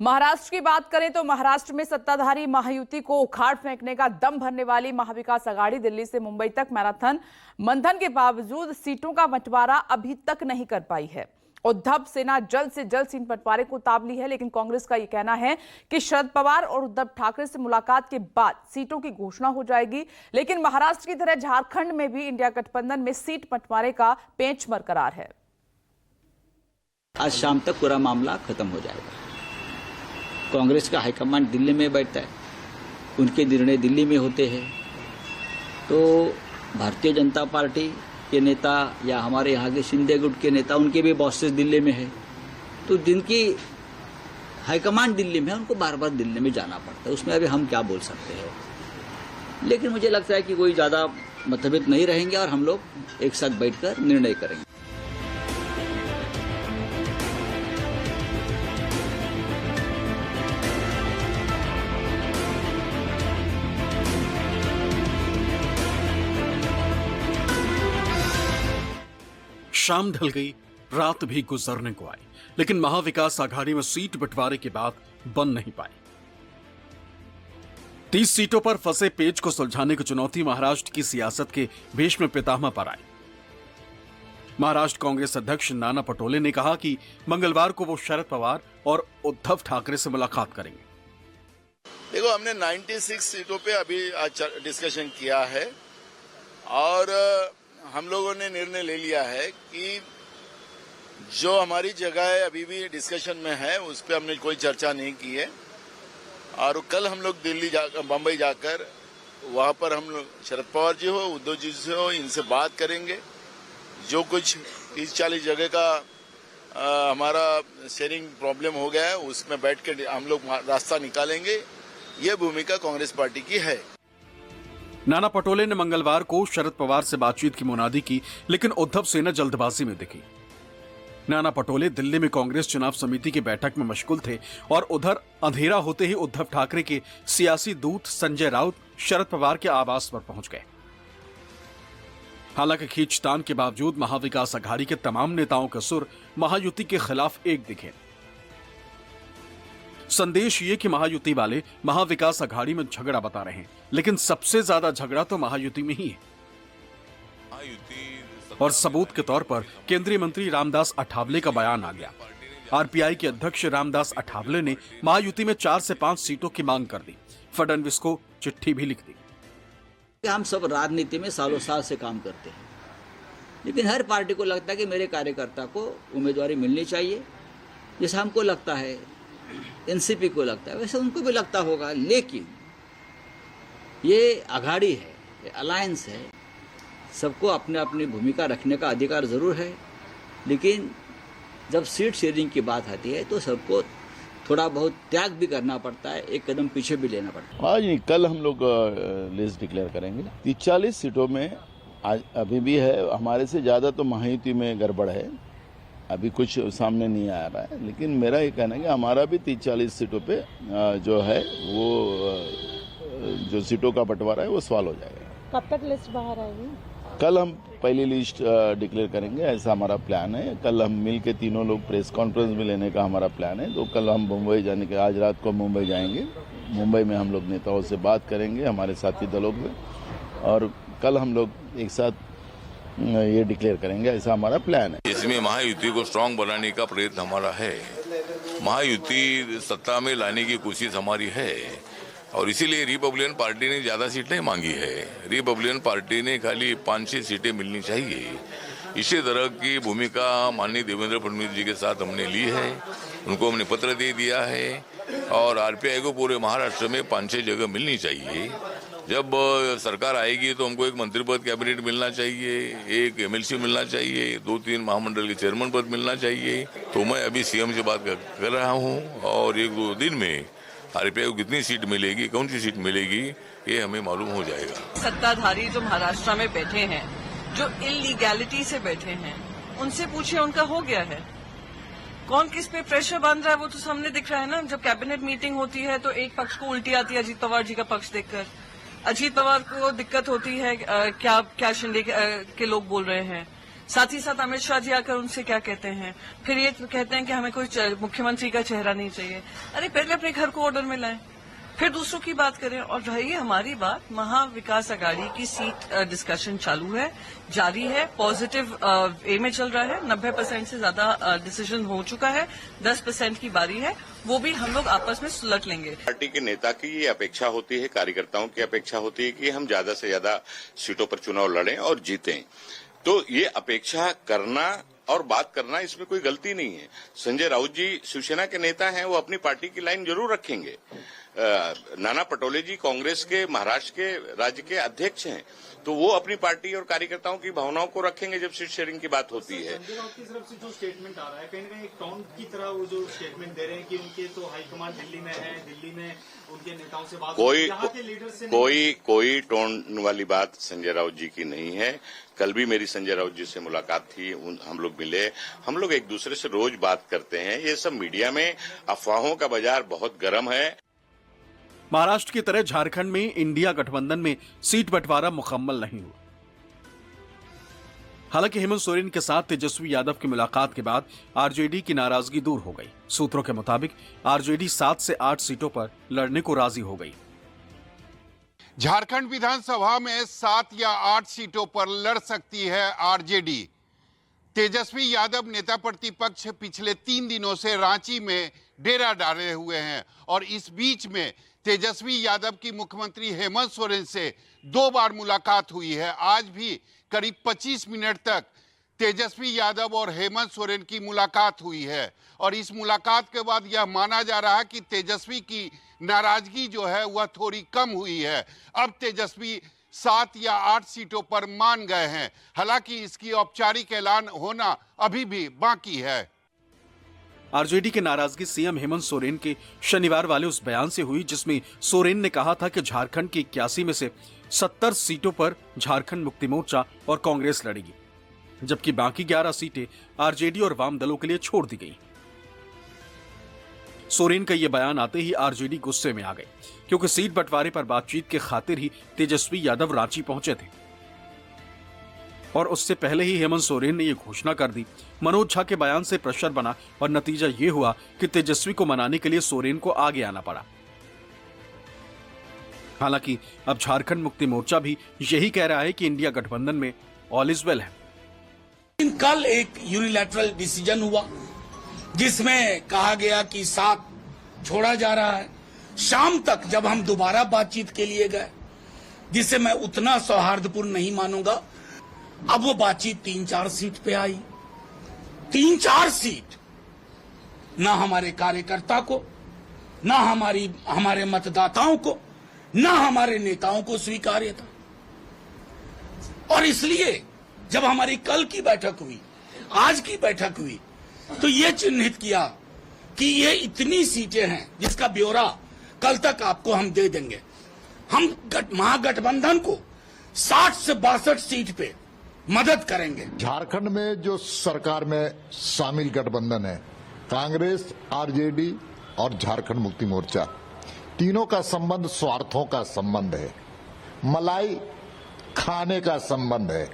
महाराष्ट्र की बात करें तो महाराष्ट्र में सत्ताधारी महायुति को उखाड़ फेंकने का दम भरने वाली महाविकास आघाड़ी दिल्ली से मुंबई तक मैराथन मंथन के बावजूद सीटों का बंटवारा अभी तक नहीं कर पाई है। उद्धव सेना जल्द से जल्द सीट बंटवारे को उताव ली है, लेकिन कांग्रेस का यह कहना है कि शरद पवार और उद्धव ठाकरे से मुलाकात के बाद सीटों की घोषणा हो जाएगी। लेकिन महाराष्ट्र की तरह झारखंड में भी इंडिया गठबंधन में सीट बंटवारे का पेंच बरकरार है। आज शाम तक पूरा मामला खत्म हो जाएगा। कांग्रेस का हाईकमान दिल्ली में बैठता है, उनके निर्णय दिल्ली में होते हैं। तो भारतीय जनता पार्टी के नेता या हमारे यहाँ के शिंदे गुट के नेता, उनके भी बॉसेस दिल्ली में है। तो जिनकी हाईकमान दिल्ली में है, उनको बार बार दिल्ली में जाना पड़ता है। उसमें अभी हम क्या बोल सकते हैं। लेकिन मुझे लगता है कि कोई ज़्यादा मतभेद नहीं रहेंगे और हम लोग एक साथ बैठकर निर्णय करेंगे। शाम ढल गई, रात भी गुजरने को आई, लेकिन महाविकास आघाड़ी में सीट बंटवारे की बात बन नहीं पाई। 30 सीटों पर फंसे पेच को सुलझाने की चुनौती महाराष्ट्र की सियासत के भीष्म पितामह पर आई। महाराष्ट्र कांग्रेस अध्यक्ष नाना पटोले ने कहा कि मंगलवार को वो शरद पवार और उद्धव ठाकरे से मुलाकात करेंगे। देखो, हमने 96 सीटों पे अभी आज डिस्कशन किया है और हम लोगों ने निर्णय ले लिया है कि जो हमारी जगह अभी भी डिस्कशन में है, उस पर हमने कोई चर्चा नहीं की है। और कल हम लोग बम्बई जाकर वहां पर हम लोग शरद पवार जी हो, उद्धव जी से हो, इनसे बात करेंगे। जो कुछ 30-40 जगह का हमारा शेयरिंग प्रॉब्लम हो गया है, उसमें बैठ के हम लोग रास्ता निकालेंगे। ये भूमिका कांग्रेस पार्टी की है। नाना पटोले ने मंगलवार को शरद पवार से बातचीत की मुनादी की, लेकिन उद्धव सेना जल्दबाजी में दिखी। नाना पटोले दिल्ली में कांग्रेस चुनाव समिति की बैठक में मशगूल थे और उधर अंधेरा होते ही उद्धव ठाकरे के सियासी दूत संजय राउत शरद पवार के आवास पर पहुंच गए। हालांकि खींचतान के बावजूद महाविकास आघाड़ी के तमाम नेताओं का सुर महायुति के खिलाफ एक दिखे। संदेश ये कि महायुति वाले महाविकास आघाड़ी में झगड़ा बता रहे हैं, लेकिन सबसे ज्यादा झगड़ा तो महायुति में ही है। और सबूत के तौर पर केंद्रीय मंत्री रामदास अठावले का बयान आ गया। आरपीआई के अध्यक्ष रामदास अठावले ने महायुति में 4 से 5 सीटों की मांग कर दी। फडणवीस को चिट्ठी भी लिख दी। हम सब राजनीति में सालों साल से काम करते हैं, लेकिन हर पार्टी को लगता है कि मेरे कार्यकर्ता को उम्मीदवारी मिलनी चाहिए। जैसा हमको लगता है, एनसीपी को लगता है, वैसे उनको भी लगता होगा। लेकिन ये आघाड़ी है, ये अलायंस है, सबको अपने अपनी भूमिका रखने का अधिकार जरूर है। लेकिन जब सीट शेयरिंग की बात आती है तो सबको थोड़ा बहुत त्याग भी करना पड़ता है, एक कदम पीछे भी लेना पड़ता है। आज नहीं, कल हम लोग लिस्ट डिक्लेयर करेंगे। 40 सीटों में आज अभी भी है, हमारे से ज्यादा तो महायुति में गड़बड़ है। अभी कुछ सामने नहीं आ रहा है, लेकिन मेरा ये कहना है कि हमारा भी 30-40 सीटों पे जो है वो जो सीटों का बंटवारा है वो सवाल हो जाएगा। कब तक लिस्ट बाहर आएगी? कल हम पहली लिस्ट डिक्लेयर करेंगे, ऐसा हमारा प्लान है। कल हम मिल के तीनों लोग प्रेस कॉन्फ्रेंस में लेने का हमारा प्लान है। तो कल हम मुंबई जाने के, आज रात को मुंबई जाएंगे। मुंबई में हम लोग नेताओं से बात करेंगे, हमारे साथी दलों में, और कल हम लोग एक साथ ये डिक्लेयर करेंगे, ऐसा हमारा प्लान है। इसमें महायुति को स्ट्रांग बनाने का प्रयत्न हमारा है। महायुति सत्ता में लाने की कोशिश हमारी है और इसीलिए रिपब्लिकन पार्टी ने ज्यादा सीटें मांगी है। रिपब्लिकन पार्टी ने खाली 5-6 सीटें मिलनी चाहिए। इसी तरह की भूमिका माननीय देवेंद्र फडणवीस जी के साथ हमने ली है। उनको हमने पत्र दे दिया है और आरपीआई को पूरे महाराष्ट्र में 5-6 जगह मिलनी चाहिए। जब सरकार आएगी तो हमको एक मंत्री पद कैबिनेट मिलना चाहिए, एक एमएलसी मिलना चाहिए, 2-3 महामंडल के चेयरमैन पद मिलना चाहिए। तो मैं अभी सीएम से बात कर रहा हूँ और 1-2 दिन में आरपीआई को कितनी सीट मिलेगी, कौन सी सीट मिलेगी, ये हमें मालूम हो जाएगा। सत्ताधारी जो महाराष्ट्र में बैठे हैं, जो इलीगैलिटी से बैठे हैं, उनसे पूछिए उनका हो गया है। कौन किस पे प्रेशर बांध रहा है वो तो सामने दिख रहा है ना। जब कैबिनेट मीटिंग होती है तो एक पक्ष को उल्टी आती है अजीत पवार जी का पक्ष देखकर। अजीत पवार को दिक्कत होती है क्या शिंदे के लोग बोल रहे हैं। साथ ही साथ अमित शाह जी आकर उनसे क्या कहते हैं, फिर ये कहते हैं कि हमें कोई मुख्यमंत्री का चेहरा नहीं चाहिए। अरे पहले अपने घर को ऑर्डर में लाएं, फिर दूसरों की बात करें। और रही हमारी बात, महाविकास अघाड़ी की सीट डिस्कशन चालू है, जारी है, पॉजिटिव वे में चल रहा है। 90% से ज्यादा डिसीजन हो चुका है, 10% की बारी है, वो भी हम लोग आपस में सुलझ लेंगे। पार्टी के नेता की ये अपेक्षा होती है, कार्यकर्ताओं की अपेक्षा होती है कि हम ज्यादा से ज्यादा सीटों पर चुनाव लड़ें और जीतें। तो ये अपेक्षा करना और बात करना, इसमें कोई गलती नहीं है। संजय राउत जी शिवसेना के नेता हैं, वो अपनी पार्टी की लाइन जरूर रखेंगे। नाना पटोले जी कांग्रेस के महाराष्ट्र के राज्य के अध्यक्ष हैं, तो वो अपनी पार्टी और कार्यकर्ताओं की भावनाओं को रखेंगे जब सीट शेयरिंग की बात होती है। संजय राउत की तरफ से जो स्टेटमेंट आ रहा है, कहीं न कहीं एक टॉन्ट की तरह वो जो स्टेटमेंट दे रहे हैं कि उनके तो हाईकमान दिल्ली में है, दिल्ली में उनके नेताओं से बात, यहाँ के लीडर से कोई टोन वाली बात संजय राउत जी की नहीं है। कल भी मेरी संजय राउत जी से मुलाकात थी, हम लोग मिले, हम लोग एक दूसरे से रोज बात करते हैं। ये सब मीडिया में अफवाहों का बाजार बहुत गर्म है। महाराष्ट्र की तरह झारखंड में इंडिया गठबंधन में सीट बंटवारा मुकम्मल नहीं हुआ। हालांकि हेमंत सोरेन के साथ तेजस्वी यादव की मुलाकात के बाद आरजेडी की नाराजगी दूर हो गई। सूत्रों के मुताबिक आरजेडी 7 से 8 सीटों पर लड़ने को राजी हो गई। झारखंड विधानसभा में 7 या 8 सीटों पर लड़ सकती है आरजेडी। तेजस्वी यादव नेता प्रतिपक्ष पिछले 3 दिनों से रांची में डेरा डाले हुए हैं और इस बीच में तेजस्वी यादव की मुख्यमंत्री हेमंत सोरेन से 2 बार मुलाकात हुई है। आज भी करीब 25 मिनट तक तेजस्वी यादव और हेमंत सोरेन की मुलाकात हुई है और इस मुलाकात के बाद यह माना जा रहा है कि तेजस्वी की नाराजगी जो है वह थोड़ी कम हुई है। अब तेजस्वी 7 या 8 सीटों पर मान गए हैं। हालांकि इसकी औपचारिक ऐलान होना अभी भी बाकी है। आरजेडी की नाराजगी सीएम हेमंत सोरेन के शनिवार वाले उस बयान से हुई जिसमें सोरेन ने कहा था कि झारखंड की 81 में से 70 सीटों पर झारखंड मुक्ति मोर्चा और कांग्रेस लड़ेगी, जबकि बाकी 11 सीटें आरजेडी और वाम दलों के लिए छोड़ दी गई। सोरेन का यह बयान आते ही आरजेडी गुस्से में आ गई, क्योंकि सीट बंटवारे पर बातचीत के खातिर ही तेजस्वी यादव रांची पहुंचे थे और उससे पहले ही हेमंत सोरेन ने यह घोषणा कर दी। मनोज झा के बयान से प्रेशर बना और नतीजा यह हुआ कि तेजस्वी को मनाने के लिए सोरेन को आगे आना पड़ा। हालांकि अब झारखंड मुक्ति मोर्चा भी यही कह रहा है कि इंडिया गठबंधन में ऑल इज वेल है। कल एक यूनिलैटरल डिसीजन हुआ जिसमें कहा गया कि 7 छोड़ा जा रहा है। शाम तक जब हम दोबारा बातचीत के लिए गए, जिसे मैं उतना सौहार्दपूर्ण नहीं मानूंगा, अब वो बातचीत 3-4 सीट पे आई। 3-4 सीट ना हमारे कार्यकर्ता को, ना हमारे मतदाताओं को, ना हमारे नेताओं को स्वीकार्य था। और इसलिए जब हमारी कल की बैठक हुई, आज की बैठक हुई, तो ये चिन्हित किया कि ये इतनी सीटें हैं जिसका ब्यौरा कल तक आपको हम दे देंगे। हम महागठबंधन को 60 से 62 सीट पे मदद करेंगे। झारखंड में जो सरकार में शामिल गठबंधन है, कांग्रेस, आरजेडी और झारखंड मुक्ति मोर्चा, तीनों का संबंध स्वार्थों का संबंध है, मलाई खाने का संबंध है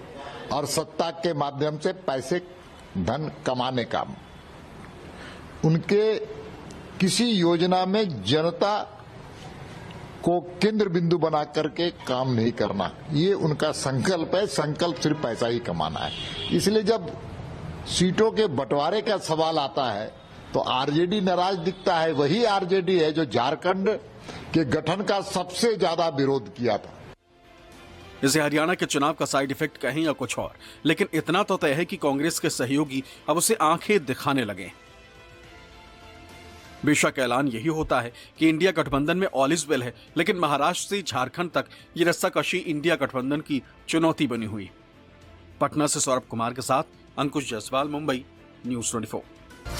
और सत्ता के माध्यम से पैसे धन कमाने का। उनके किसी योजना में जनता को केंद्र बिंदु बना करके काम नहीं करना, ये उनका संकल्प है। संकल्प सिर्फ पैसा ही कमाना है। इसलिए जब सीटों के बंटवारे का सवाल आता है तो आरजेडी नाराज दिखता है। वही आरजेडी है जो झारखंड के गठन का सबसे ज्यादा विरोध किया था। इसे हरियाणा के चुनाव का साइड इफेक्ट कहें या कुछ और, लेकिन इतना तो तय है कि कांग्रेस के सहयोगी अब उसे आंखें दिखाने लगे। बेशक ऐलान यही होता है कि इंडिया गठबंधन में ऑल इज वेल है, लेकिन महाराष्ट्र से झारखंड तक ये रस्साकशी इंडिया गठबंधन की चुनौती बनी हुई। पटना से सौरभ कुमार के साथ अंकुश जायसवाल, मुंबई न्यूज 24।